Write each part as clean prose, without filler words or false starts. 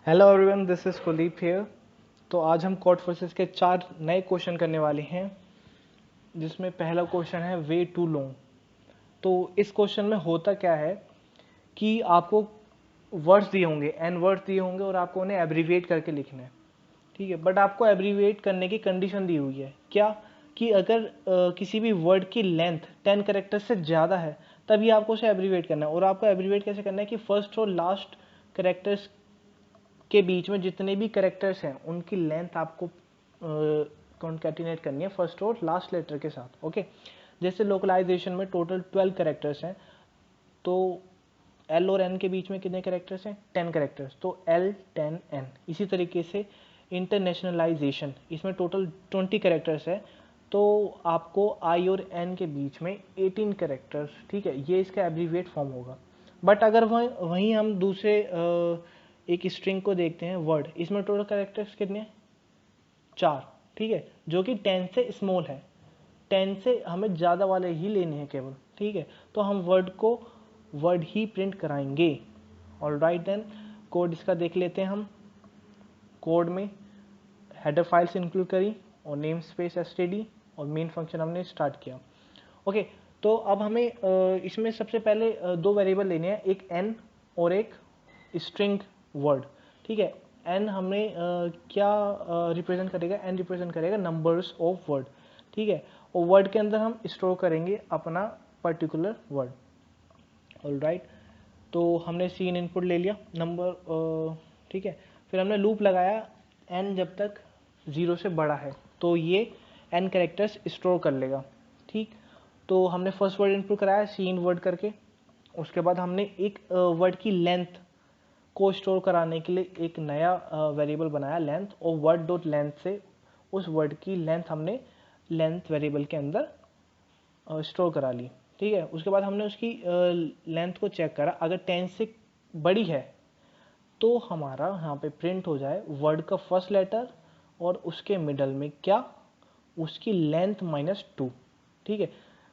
Hello everyone, this is Kuldeep here. तो आज हम कॉट फोर्सेस के 4 नए क्वेश्चन करने वाले हैं, जिसमें पहला क्वेश्चन है वे टू लॉन्ग। तो इस क्वेश्चन में होता क्या है कि आपको वर्ड्स दिए होंगे, एन वर्ड्स दिए होंगे और आपको उन्हें एब्रीविएट करके लिखना है, ठीक है। बट आपको एब्रीविएट करने की कंडीशन दी हुई है क्या, कि अगर किसी भी वर्ड की लेंथ 10 कैरेक्टर से ज़्यादा है तभी आपको उसे एब्रीविएट करना है। और आपको एब्रीविएट कैसे करना है कि फर्स्ट और लास्ट कैरेक्टर्स के बीच में जितने भी कैरेक्टर्स हैं उनकी लेंथ आपको कॉन्कैटिनेट करनी है फर्स्ट और लास्ट लेटर के साथ, ओके। जैसे लोकलाइजेशन में टोटल 12 कैरेक्टर्स हैं, तो एल और एन के बीच में कितने कैरेक्टर्स हैं? 10 कैरेक्टर्स, तो एल 10 एन। इसी तरीके से इंटरनेशनलाइजेशन, इसमें टोटल 20 कैरेक्टर्स है, तो आपको आई और एन के बीच में 18 कैरेक्टर्स, ठीक है, ये इसका एब्रीविएट फॉर्म होगा। बट अगर वहीं हम दूसरे एक स्ट्रिंग को देखते हैं वर्ड, इसमें टोटल कैरेक्टर्स कितने हैं? 4, ठीक है, जो कि 10 से स्मॉल है। 10 से हमें ज़्यादा वाले ही लेने हैं केवल, ठीक है। तो हम वर्ड ही प्रिंट कराएंगे। ऑल राइट देन, कोड इसका देख लेते हैं हम। कोड में हेडर फाइल्स इंक्लूड करी और नेम स्पेस एसटीडी और मेन फंक्शन हमने स्टार्ट किया, ओके। तो अब हमें इसमें सबसे पहले 2 वेरिएबल लेने हैं, एक एन और एक स्ट्रिंग वर्ड, ठीक है। एन हमें क्या रिप्रेजेंट करेगा? एन रिप्रेजेंट करेगा नंबर्स ऑफ वर्ड, ठीक है। और वर्ड के अंदर हम स्टोर करेंगे अपना पर्टिकुलर वर्ड। ऑल राइट, तो हमने सीन इनपुट ले लिया नंबर, ठीक है। फिर हमने लूप लगाया एन जब तक 0 से बड़ा है, तो ये एन कैरेक्टर्स स्टोर कर लेगा, ठीक। तो हमने फर्स्ट वर्ड इनपुट कराया सीन वर्ड करके। उसके बाद हमने एक वर्ड की लेंथ को स्टोर कराने के लिए एक नया वेरिएबल बनाया लेंथ, और वर्ड डॉट लेंथ से उस वर्ड की लेंथ हमने लेंथ वेरिएबल के अंदर स्टोर करा ली, ठीक है। उसके बाद हमने उसकी लेंथ को चेक करा, अगर 10 से बड़ी है तो हमारा यहाँ पे प्रिंट हो जाए वर्ड का फर्स्ट लेटर और उसके मिडल में क्या, उसकी लेंथ -2, ठीक है,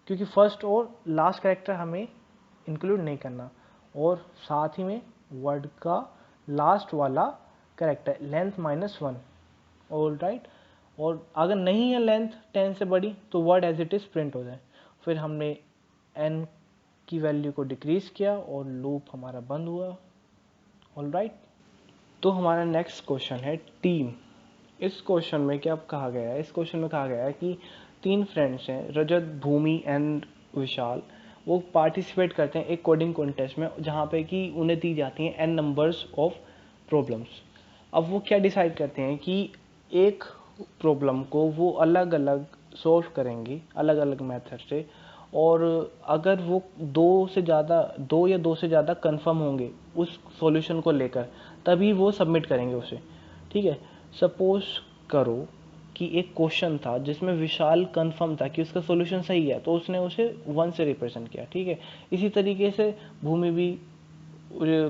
क्योंकि फर्स्ट और लास्ट कैरेक्टर हमें इंक्लूड नहीं करना, और साथ ही में वर्ड का लास्ट वाला कैरेक्टर लेंथ -1। ऑल राइट, और अगर नहीं है लेंथ 10 से बड़ी तो word as it is print हो जाए। फिर हमने एन की वैल्यू को डिक्रीज किया और लूप हमारा बंद हुआ। ऑल राइट, तो हमारा नेक्स्ट क्वेश्चन है टीम। इस क्वेश्चन में क्या कहा गया है? इस क्वेश्चन में कहा गया है कि 3 फ्रेंड्स हैं, रजत, भूमि एंड विशाल। वो पार्टिसिपेट करते हैं एक कोडिंग कॉन्टेस्ट में, जहाँ पे कि उन्हें दी जाती हैं n नंबर्स ऑफ प्रॉब्लम्स। अब वो क्या डिसाइड करते हैं कि एक प्रॉब्लम को वो अलग अलग सॉल्व करेंगे, अलग अलग मेथड से, और अगर वो दो या दो से ज़्यादा कंफर्म होंगे उस सॉल्यूशन को लेकर, तभी वो सबमिट करेंगे उसे, ठीक है। सपोज करो कि एक क्वेश्चन था जिसमें विशाल कंफर्म था कि उसका सॉल्यूशन सही है, तो उसने उसे 1 से रिप्रेजेंट किया, ठीक है। इसी तरीके से भूमि भी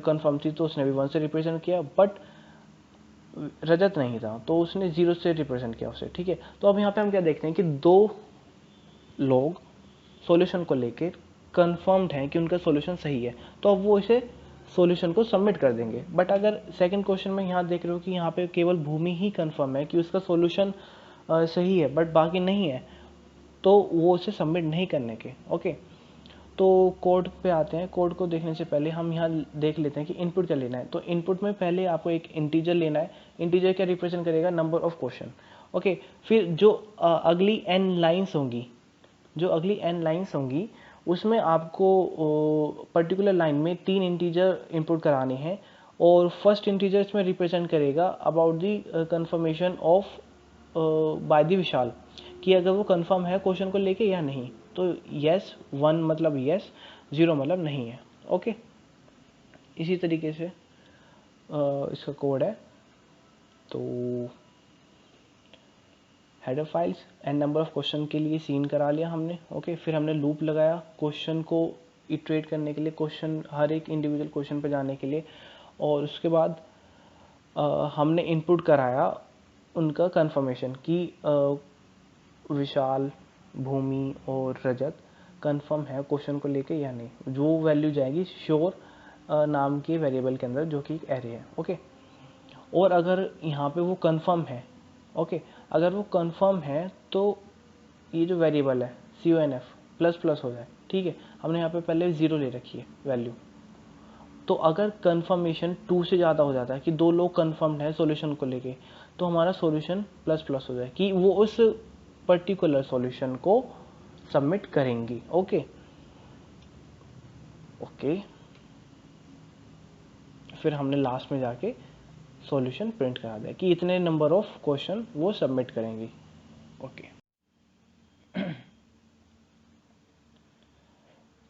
कंफर्म थी तो उसने भी 1 से रिप्रेजेंट किया, बट रजत नहीं था तो उसने 0 से रिप्रेजेंट किया उसे, ठीक है। तो अब यहाँ पे हम क्या देखते हैं कि 2 लोग सॉल्यूशन को लेकर कंफर्म्ड हैं कि उनका सॉल्यूशन सही है, तो अब वो इसे सॉल्यूशन को सबमिट कर देंगे। बट अगर सेकंड क्वेश्चन में यहाँ देख रहे हो कि यहाँ पे केवल भूमि ही कंफर्म है कि उसका सॉल्यूशन सही है, बट बाकी नहीं है, तो वो उसे सबमिट नहीं करने के, ओके। तो कोड पे आते हैं। कोड को देखने से पहले हम यहाँ देख लेते हैं कि इनपुट क्या लेना है। तो इनपुट में पहले आपको एक इंटीजर लेना है। इंटीजर क्या रिप्रेजेंट करेगा? Number of question, okay. फिर जो अगली n लाइन्स होंगी, उसमें आपको पर्टिकुलर लाइन में 3 इंटीजर इनपुट कराने हैं, और फर्स्ट इंटीजर इसमें रिप्रेजेंट करेगा about the confirmation of by the Vishal, कि अगर वो कंफर्म है क्वेश्चन को लेके या नहीं। तो येस 1 मतलब येस, 0 मतलब नहीं है, ओके। इसी तरीके से इसका कोड है। तो header files and number of question के लिए सीन करा लिया हमने, ओके। फिर हमने लूप लगाया क्वेश्चन को इटरेट करने के लिए, क्वेश्चन हर एक इंडिविजुअल क्वेश्चन पर जाने के लिए, और उसके बाद हमने इनपुट कराया उनका कंफर्मेशन कि विशाल, भूमि और रजत कंफर्म है क्वेश्चन को लेके या नहीं। जो वैल्यू जाएगी श्योर नाम के वेरिएबल के अंदर, जो कि एक एरे है, ओके। और अगर यहाँ पे वो कंफर्म है, ओके, अगर वो कंफर्म है तो ये जो वेरिएबल है CONF प्लस प्लस हो जाए, ठीक है। हमने यहाँ पे पहले 0 ले रखी है वैल्यू, तो अगर कंफर्मेशन 2 से ज़्यादा हो जाता है कि 2 लोग कंफर्म्ड है सॉल्यूशन को लेके, तो हमारा सॉल्यूशन प्लस प्लस हो जाए कि वो उस पर्टिकुलर सॉल्यूशन को सबमिट करेंगी। ओके ओके, फिर हमने लास्ट में जाके सॉल्यूशन प्रिंट करा दिया कि इतने नंबर ऑफ क्वेश्चन वो सबमिट करेंगी। ओके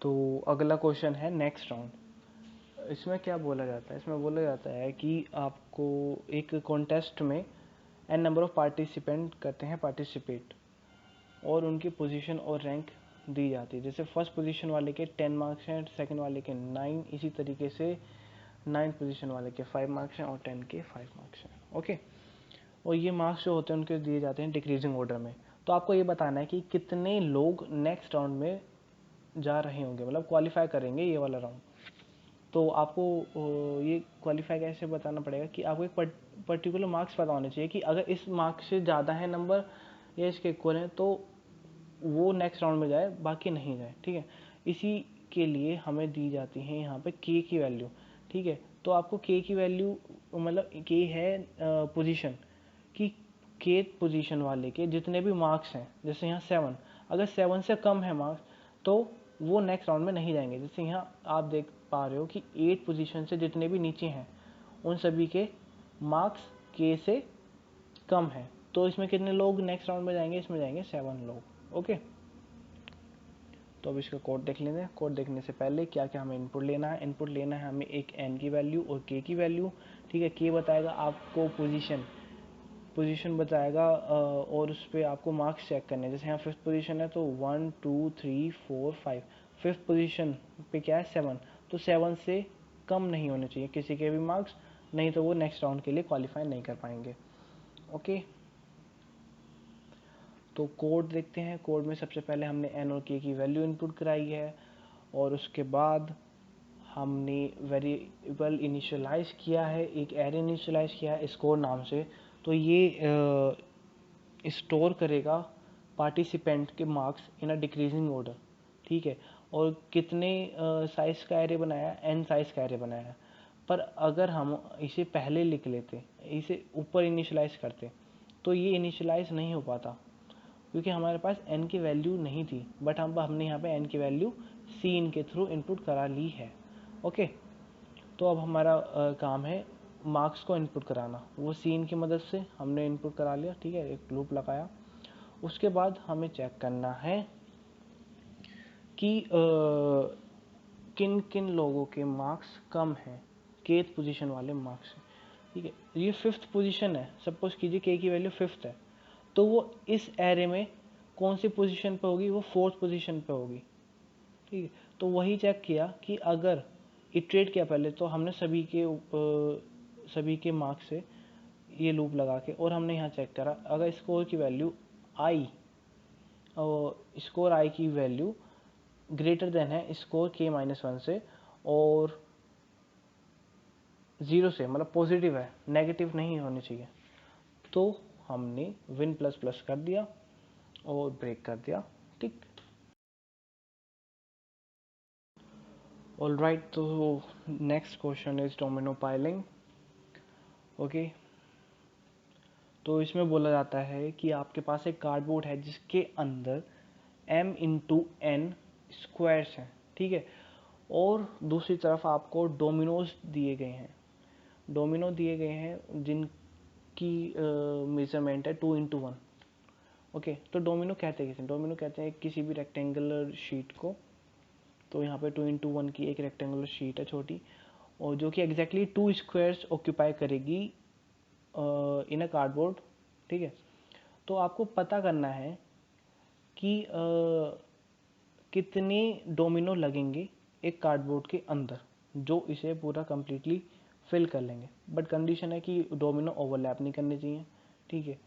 तो अगला क्वेश्चन है नेक्स्ट राउंड। इसमें क्या बोला जाता है, इसमें बोला जाता है कि आपको एक कॉन्टेस्ट में n नंबर ऑफ पार्टिसिपेंट करते हैं पार्टिसिपेट, और उनकी पोजीशन और रैंक दी जाती है। जैसे फर्स्ट पोजीशन वाले के 10 मार्क्स हैं, सेकंड वाले के 9, इसी तरीके से 9 पोजीशन वाले के 5 मार्क्स हैं और 10 के 5 मार्क्स हैं। ओके, और ये मार्क्स जो होते हैं उनके दिए जाते हैं डिक्रीजिंग ऑर्डर में। तो आपको ये बताना है कि कितने लोग नेक्स्ट राउंड में जा रहे होंगे, मतलब क्वालिफाई करेंगे ये वाला राउंड। तो आपको ये क्वालिफाई कैसे बताना पड़ेगा कि आपको एक पर्टिकुलर मार्क्स पता होने चाहिए कि अगर इस मार्क्स से ज़्यादा है नंबर या इसके इक्वल हैं तो वो नेक्स्ट राउंड में जाए, बाकी नहीं जाए, ठीक है। इसी के लिए हमें दी जाती है यहाँ पे k की वैल्यू, ठीक है। तो आपको k की वैल्यू, मतलब k है पोजीशन, कि k पोजीशन वाले के जितने भी मार्क्स हैं, जैसे यहाँ 7, अगर 7 से कम है मार्क्स तो वो नेक्स्ट राउंड में नहीं जाएंगे। जैसे यहाँ आप देख पा रहे हो कि 8 पोजीशन से जितने भी नीचे हैं उन सभी के मार्क्स k से कम है, तो इसमें कितने लोग नेक्स्ट राउंड में जाएंगे, इसमें जाएंगे 7 लोग। ओके, तो अब इसका कोड देख लेते हैं। कोड देखने से पहले क्या क्या हमें इनपुट लेना है, इनपुट लेना है हमें एक n की वैल्यू और k की वैल्यू, ठीक है। k बताएगा आपको पोजीशन बताएगा, और उस पर आपको मार्क्स चेक करने हैं। जैसे यहाँ 5th पोजीशन है तो 1 2 3 4 5, 5th पोजीशन पे क्या है 7, तो 7 से कम नहीं होने चाहिए किसी के भी मार्क्स, नहीं तो वो नेक्स्ट राउंड के लिए क्वालिफाई नहीं कर पाएंगे। ओके, तो कोड देखते हैं। कोड में सबसे पहले हमने n और k की वैल्यू इनपुट कराई है, और उसके बाद हमने वेरिएबल इनिशियलाइज किया है, एक एरे इनिशियलाइज किया है स्कोर नाम से। तो ये स्टोर करेगा पार्टिसिपेंट के marks in a decreasing order, ठीक है। और कितने साइज का एरे बनाया है, n साइज का एरे बनाया है। पर अगर हम इसे पहले लिख लेते, इसे ऊपर इनिशियलाइज करते, तो ये इनिशियलाइज नहीं हो पाता क्योंकि हमारे पास n की वैल्यू नहीं थी। बट हमने यहाँ पे n की वैल्यू sin के थ्रू इनपुट करा ली है। ओके, तो अब हमारा काम है मार्क्स को इनपुट कराना। वो sin की मदद से हमने इनपुट करा लिया, ठीक है, एक लूप लगाया। उसके बाद हमें चेक करना है कि किन किन लोगों के मार्क्स कम हैं kth पोजीशन वाले मार्क्स से, ठीक है। ये 5th पोजीशन है, सपोज कीजिए k की वैल्यू 5th है, तो वो इस एरे में कौन सी पोजीशन पे होगी, वो 4th पोजीशन पे होगी, ठीक है। तो वही चेक किया कि अगर इटरेट किया पहले, तो हमने सभी के मार्क्स से ये लूप लगा के, और हमने यहाँ चेक करा अगर स्कोर की वैल्यू आई, और स्कोर आई की वैल्यू ग्रेटर देन है स्कोर k-1 से, और 0 से, मतलब पॉजिटिव है, नेगेटिव नहीं होनी चाहिए, तो हमने विन प्लस प्लस कर दिया और ब्रेक कर दिया, ठीक। ऑल राइट, तो next question is domino piling. Okay, तो इसमें बोला जाता है कि आपके पास एक कार्डबोर्ड है जिसके अंदर m×n स्क्वायर्स हैं, ठीक है। और दूसरी तरफ आपको डोमिनोज दिए गए हैं, डोमिनो दिए गए हैं जिनकी मेजरमेंट है 2×1। ओके, तो डोमिनो कहते हैं किसी, डोमिनो कहते हैं किसी भी रेक्टेंगुलर शीट को। तो यहाँ पे 2×1 की एक रेक्टेंगुलर शीट है छोटी, और जो कि एग्जैक्टली 2 स्क्वायर्स ऑक्यूपाई करेगी इन अ कार्डबोर्ड, ठीक है। तो आपको पता करना है कि कितने डोमिनो लगेंगे एक कार्डबोर्ड के अंदर जो इसे पूरा कंप्लीटली फिल कर लेंगे। बट कंडीशन है कि डोमिनो ओवरलैप नहीं करने चाहिए, ठीक है।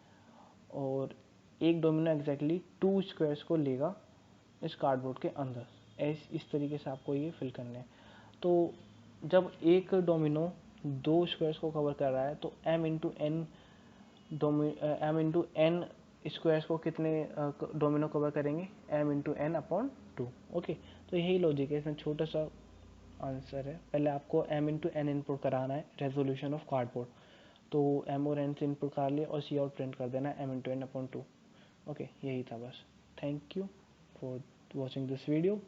और एक डोमिनो एग्जैक्टली 2 स्क्वायर्स को लेगा इस कार्डबोर्ड के अंदर। इस तरीके से आपको ये फिल करने हैं। तो जब एक डोमिनो दो स्क्वायर्स को कवर कर रहा है तो m इंटू एन स्क्वायर्स को कितने डोमिनो कवर करेंगे, m into N upon 2। Okay, तो यही लॉजिक है, इसमें छोटा सा आंसर है। पहले आपको m इंटू एन इनपुट कराना है रेजोल्यूशन ऑफ कार्डबोर्ड, तो m और n से इनपुट कर लिए और सी आउट प्रिंट कर देना है m into N upon 2। Okay, यही था बस। Thank you for watching this video.